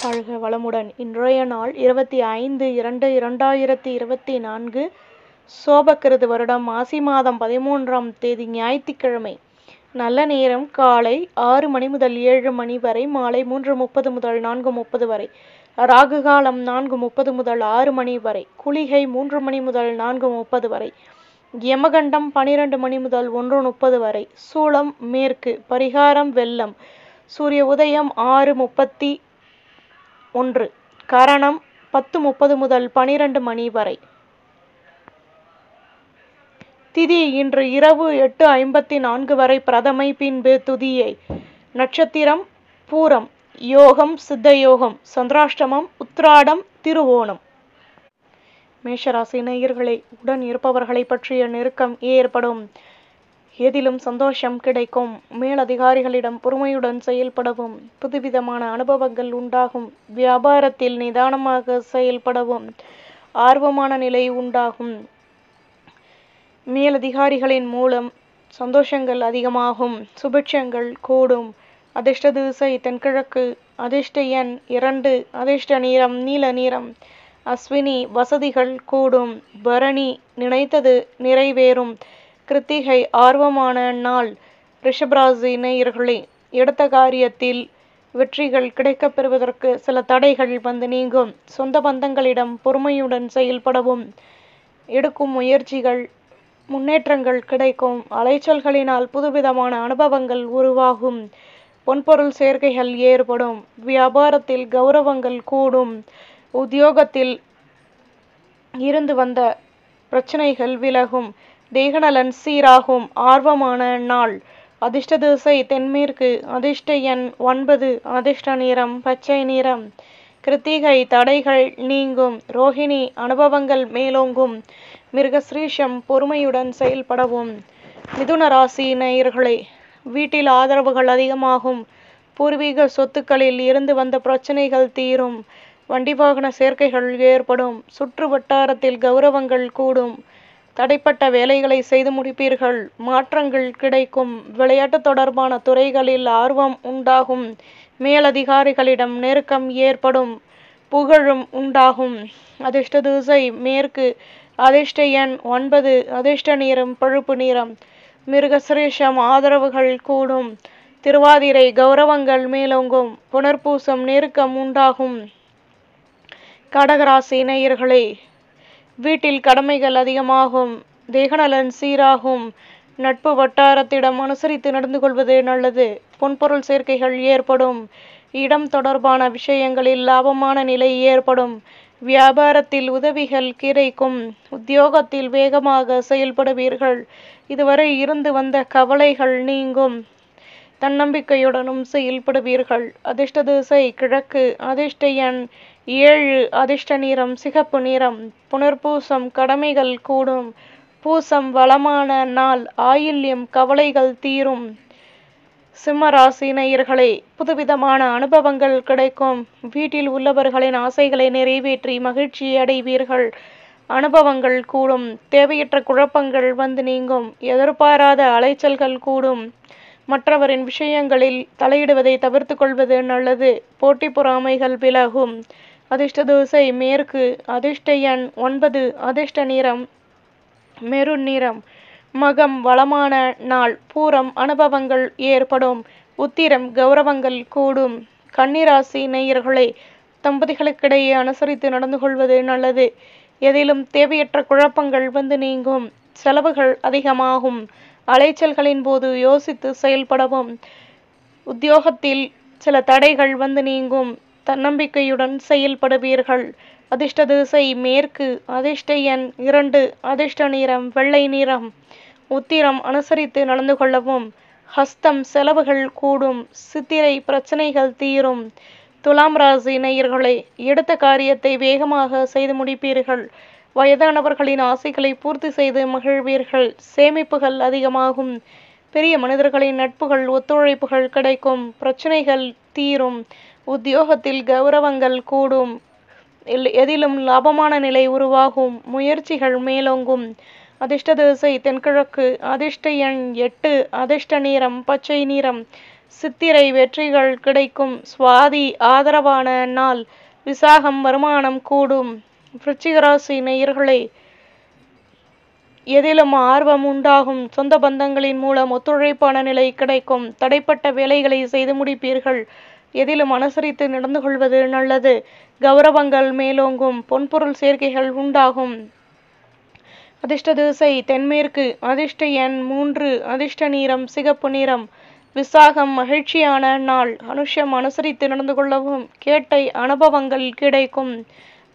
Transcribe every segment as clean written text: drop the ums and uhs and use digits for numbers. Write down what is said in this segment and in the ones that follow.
வாழ்க வளமுடன். இன்றைய நாள் 25/2/2024 சோபக்கிருது வருடம் மாசி மாதம் 13ஆம் தேதி ஞாயிற்றுக்கிழமை. நல்ல நேரம் காலை 6 மணி முதல் 7 மணி வரை, மாலை 3:30 முதல் 4:30 வரை. ராகு காலம் 4:30 முதல் 6 மணி வரை. குளிகை 3 மணி முதல் 4:30 வரை. யமகண்டம் 12 மணி முதல் 1:30 வரை. சூலம் மேற்கு. பரிகாரம் வெள்ளம். சூரிய உதயம் 6:31. கரணம் 10:30 முதல் 12 மணி வரை. திதி இன்று இரவு 8:54 வரை பிரதமை, பின்பு துதியை. நட்சத்திரம் பூரம். யோகம் சித்த யோகம். சந்திராஷ்டமம் உத்ராடம் திருவோணம். மேஷராசி நேயர்களே, உடன் இருப்பவர்களை பற்றிய நெருக்கம் ஏற்படும். எதிலும் சந்தோஷம் கிடைக்கும். மேலதிகாரிகளிடம் பொறுமையுடன் செயல்படவும். புதுவிதமான அனுபவங்கள் உண்டாகும். வியாபாரத்தில் நிதானமாக செயல்படவும். ஆர்வமான நிலை உண்டாகும். மேலதிகாரிகளின் மூலம் சந்தோஷங்கள் அதிகமாகும். சுபிட்சங்கள் கூடும். அதிர்ஷ்ட திசை தென்கிழக்கு. அதிர்ஷ்ட எண் 2. அதிர்ஷ்ட நிறம் நீல நிறம். அஸ்வினி வசதிகள் கூடும். பரணி நினைத்தது நிறைவேறும். கிருத்திகை ஆர்வமான நாள். ரிஷபராசி நேயர்களே, எடுத்த காரியத்தில் வெற்றிகள் கிடைக்கப் பெறுவதற்கு சில தடைகள் வந்து நீங்கும். சொந்த பந்தங்களிடம் பொறுமையுடன் செயல்படவும். எடுக்கும் முயற்சிகள் முன்னேற்றங்கள் கிடைக்கும். அலைச்சல்களினால் புதுவிதமான அனுபவங்கள் உருவாகும். பொன்பொருள் சேர்க்கைகள் ஏற்படும். வியாபாரத்தில் கௌரவங்கள் கூடும். உத்தியோகத்தில் இருந்து வந்த பிரச்சனைகள் விலகும். தேகநலன் சீராகும். ஆர்வமான நாள். அதிர்ஷ்ட திசை தென்மேற்கு. அதிர்ஷ்ட எண் 9. அதிர்ஷ்ட நிறம் பச்சை நிறம். கிருத்திகை தடைகள் நீங்கும். ரோஹிணி அனுபவங்கள் மேலோங்கும். மிருகஸ்ரீஷம் பொறுமையுடன் செயல்படவும். மிதுன ராசி நேயர்களே, வீட்டில் ஆதரவுகள் அதிகமாகும். பூர்வீக சொத்துக்களில் இருந்து வந்த பிரச்சனைகள் தீரும். வண்டி வாகன சேர்க்கைகள் ஏற்படும். சுற்று வட்டாரத்தில் கௌரவங்கள் கூடும். தடைப்பட்ட வேலைகளை செய்து முடிப்பீர்கள். மாற்றங்கள் கிடைக்கும். விளையாட்டு தொடர்பான துறைகளில் ஆர்வம் உண்டாகும். மேலதிகாரிகளிடம் நெருக்கம் ஏற்படும். புகழும் உண்டாகும். அதிர்ஷ்ட திசை மேற்கு. அதிர்ஷ்ட எண் 9. அதிர்ஷ்ட நிறம் பழுப்பு நிறம். மிருகசிரேஷம் ஆதரவுகள் கூடும். திருவாதிரை கௌரவங்கள் மேலோங்கும். புனர்பூசம் நெருக்கம் உண்டாகும். கடகராசி நேயர்களே, வீட்டில் கடமைகள் அதிகமாகும். தேகநலன் சீராகும். நட்பு வட்டாரத்திடம் அனுசரித்து நடந்து கொள்வது நல்லது. பொன்பொருள் சேர்க்கைகள் ஏற்படும். இடம் தொடர்பான விஷயங்களில் லாபமான நிலை ஏற்படும். வியாபாரத்தில் உதவிகள் கிடைக்கும். உத்தியோகத்தில் வேகமாக செயல்படுவீர்கள். இதுவரை இருந்து வந்த கவலைகள் நீங்கும். தன்னம்பிக்கையுடனும் செயல்படுவீர்கள். அதிர்ஷ்ட திசை கிழக்கு. அதிர்ஷ்ட எண் 7. அதிர்ஷ்ட நிறம் சிகப்பு நிறம். புனர்பூசம் கடமைகள் கூடும். பூசம் வளமான நாள். ஆயில்யம் கவலைகள் தீரும். சிம்மராசி நேயர்களே, புதுவிதமான அனுபவங்கள் கிடைக்கும். வீட்டில் உள்ளவர்களின் ஆசைகளை நிறைவேற்றி மகிழ்ச்சி அடைவீர்கள். அனுபவங்கள் கூடும். தேவையற்ற குழப்பங்கள் வந்து நீங்கும். எதிர்பாராத அலைச்சல்கள் கூடும். மற்றவரின் விஷயங்களில் தலையிடுவதை தவிர்த்து கொள்வது நல்லது. போட்டி பொறாமைகள் விலகும். அதிர்ஷ்ட திசை மேற்கு. அதிர்ஷ்ட எண் 9. அதிர்ஷ்ட நிறம் மெரூன் நிறம். மகம் வளமான நாள். பூரம் அனுபவங்கள் ஏற்படும். உத்திரம் கௌரவங்கள் கூடும். கன்னிராசி நேயர்களே, தம்பதிகளுக்கிடையே அனுசரித்து நடந்து கொள்வது நல்லது. எதிலும் தேவையற்ற குழப்பங்கள் வந்து நீங்கும். செலவுகள் அதிகமாகும். அலைச்சல்களின் போது யோசித்து செயல்படவும். உத்தியோகத்தில் சில தடைகள் வந்து நீங்கும். தன்னம்பிக்கையுடன் செயல்படுவீர்கள். அதிர்ஷ்ட திசை மேற்கு. அதிர்ஷ்ட எண் 2. அதிர்ஷ்ட நிறம் வெள்ளை நிறம். உத்திரம் அனுசரித்து நடந்து கொள்ளவும். ஹஸ்தம் செலவுகள் கூடும். சித்திரை பிரச்சனைகள் தீரும். துலாம் ராசி நேயர்களே, எடுத்த காரியத்தை வேகமாக செய்து முடிப்பீர்கள். வயதானவர்களின் ஆசைகளை பூர்த்தி செய்து மகிழ்வீர்கள். சேமிப்புகள் அதிகமாகும். பெரிய மனிதர்களின் நட்புகள் ஒத்துழைப்புகள் கிடைக்கும். பிரச்சனைகள் தீரும். உத்தியோகத்தில் கௌரவங்கள் கூடும். எதிலும் லாபமான நிலை உருவாகும். முயற்சிகள் மேலோங்கும். அதிர்ஷ்ட திசை தென்கிழக்கு. அதிர்ஷ்ட எண் 8. அதிர்ஷ்ட நிறம் பச்சை நிறம். சித்திரை வெற்றிகள் கிடைக்கும். சுவாதி ஆதரவான நாள். விசாகம் வருமானம் கூடும். விருச்சிக ராசி நேயர்களே, எதிலும் ஆர்வம் உண்டாகும். சொந்த பந்தங்களின் மூலம் ஒத்துழைப்பான நிலை கிடைக்கும். தடைப்பட்ட வேலைகளை செய்து முடிப்பீர்கள். எதிலும் அனுசரித்து நடந்து கொள்வது நல்லது. கௌரவங்கள் மேலோங்கும். பொன்பொருள் சேர்க்கைகள் உண்டாகும். அதிர்ஷ்ட திசை தென்மேற்கு. அதிர்ஷ்ட எண் 3. அதிர்ஷ்ட நிறம் சிகப்பு நிறம். விசாகம் மகிழ்ச்சியான நாள். அனுஷம் அனுசரித்து நடந்து கொள்ளவும். கேட்டை அனுபவங்கள் கிடைக்கும்.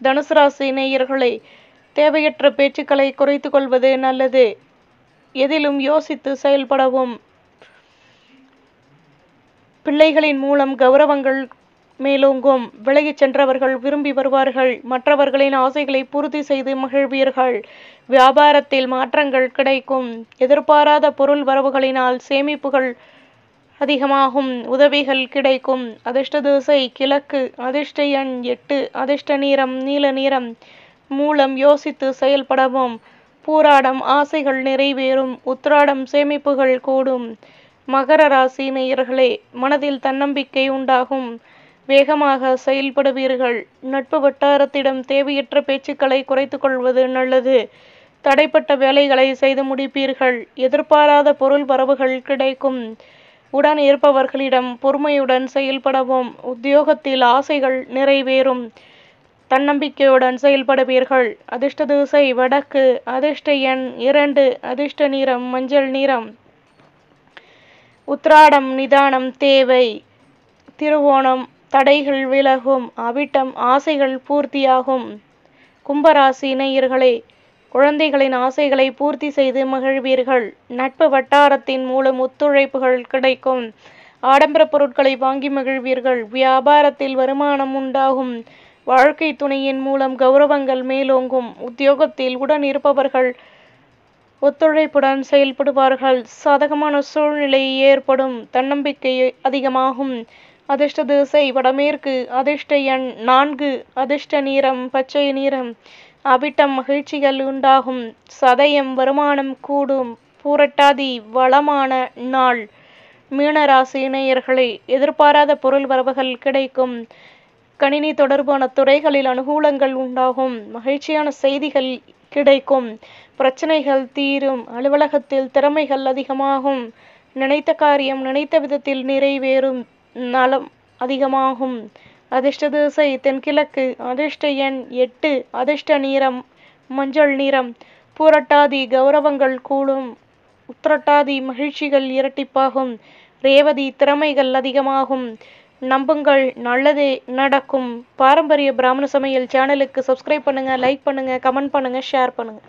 தனுசு ராசி நேயர்களே, தேவையற்ற பேச்சுக்களை குறைத்து கொள்வது நல்லது. எதிலும் யோசித்து செயல்படவும். பிள்ளைகளின் மூலம் கௌரவங்கள் மேலோங்கும். விலகிச் சென்றவர்கள் விரும்பி வருவார்கள். மற்றவர்களின் ஆசைகளை பூர்த்தி செய்து மகிழ்வீர்கள். வியாபாரத்தில் மாற்றங்கள் கிடைக்கும். எதிர்பாராத பொருள் வரவுகளினால் சேமிப்புகள் அதிகமாகும். உதவிகள் கிடைக்கும். அதிர்ஷ்ட திசை கிழக்கு. அதிர்ஷ்ட எண் 8. அதிர்ஷ்ட நிறம் நீல நிறம். மூலம் யோசித்து செயல்படவும். பூராடம் ஆசைகள் நிறைவேறும். உத்திராடம் சேமிப்புகள் கூடும். மகர ராசி நேயர்களே, மனதில் தன்னம்பிக்கை உண்டாகும். வேகமாக செயல்படுவீர்கள். நட்பு வட்டாரத்திடம் தேவையற்ற பேச்சுக்களை குறைத்து கொள்வது நல்லது. தடைப்பட்ட வேலைகளை செய்து முடிப்பீர்கள். எதிர்பாராத பொருள் வரவுகள் கிடைக்கும். உடன் இருப்பவர்களிடம் பொறுமையுடன் செயல்படவும். உத்தியோகத்தில் ஆசைகள் நிறைவேறும். தன்னம்பிக்கையுடன் செயல்படுவீர்கள். அதிர்ஷ்ட திசை வடக்கு. அதிர்ஷ்ட எண் 2. அதிர்ஷ்ட நிறம் மஞ்சள் நிறம். உத்திராடம் நிதானம் தேவை. திருவோணம் தடைகள் விலகும். அவிட்டம் ஆசைகள் பூர்த்தியாகும். கும்பராசி நேயர்களே, குழந்தைகளின் ஆசைகளை பூர்த்தி செய்து மகிழ்வீர்கள். நட்பு வட்டாரத்தின் மூலம் ஒத்துழைப்புகள் கிடைக்கும். ஆடம்பர பொருட்களை வாங்கி மகிழ்வீர்கள். வியாபாரத்தில் வருமானம் உண்டாகும். வாழ்க்கை துணையின் மூலம் கௌரவங்கள் மேலோங்கும். உத்தியோகத்தில் உடன் இருப்பவர்கள் ஒத்துழைப்புடன் செயல்படுவார்கள். சாதகமான சூழ்நிலை ஏற்படும். தன்னம்பிக்கை அதிகமாகும். அதிர்ஷ்ட திசை வடமேற்கு. அதிர்ஷ்ட எண் 4. அதிர்ஷ்ட நிறம் பச்சை நிறம். அவிட்டம் மகிழ்ச்சிகள் உண்டாகும். சதயம் வருமானம் கூடும். பூரட்டாதி வளமான நாள். மீனராசி நேயர்களே, எதிர்பாராத பொருள் வரவுகள் கிடைக்கும். கணினி தொடர்பான துறைகளில் அனுகூலங்கள் உண்டாகும். மகிழ்ச்சியான செய்திகள் கிடைக்கும். பிரச்சனைகள் தீரும். அலுவலகத்தில் திறமைகள் அதிகமாகும். நினைத்த காரியம் நினைத்த விதத்தில் நிறைவேறும். நலம் அதிகமாகும். அதிர்ஷ்ட திசை தென்கிழக்கு. அதிர்ஷ்ட எண் 8. அதிர்ஷ்ட நிறம் மஞ்சள் நிறம். பூரட்டாதி கௌரவங்கள் கூடும். உத்திரட்டாதி மகிழ்ச்சிகள் இரட்டிப்பாகும். ரேவதி திறமைகள் அதிகமாகும். நம்புங்கள், நல்லதே நடக்கும். பாரம்பரிய பிராமண சமையல் சேனலுக்கு சப்ஸ்கிரைப் பண்ணுங்க, லைக் பண்ணுங்க, கமெண்ட் பண்ணுங்க, ஷேர் பண்ணுங்க.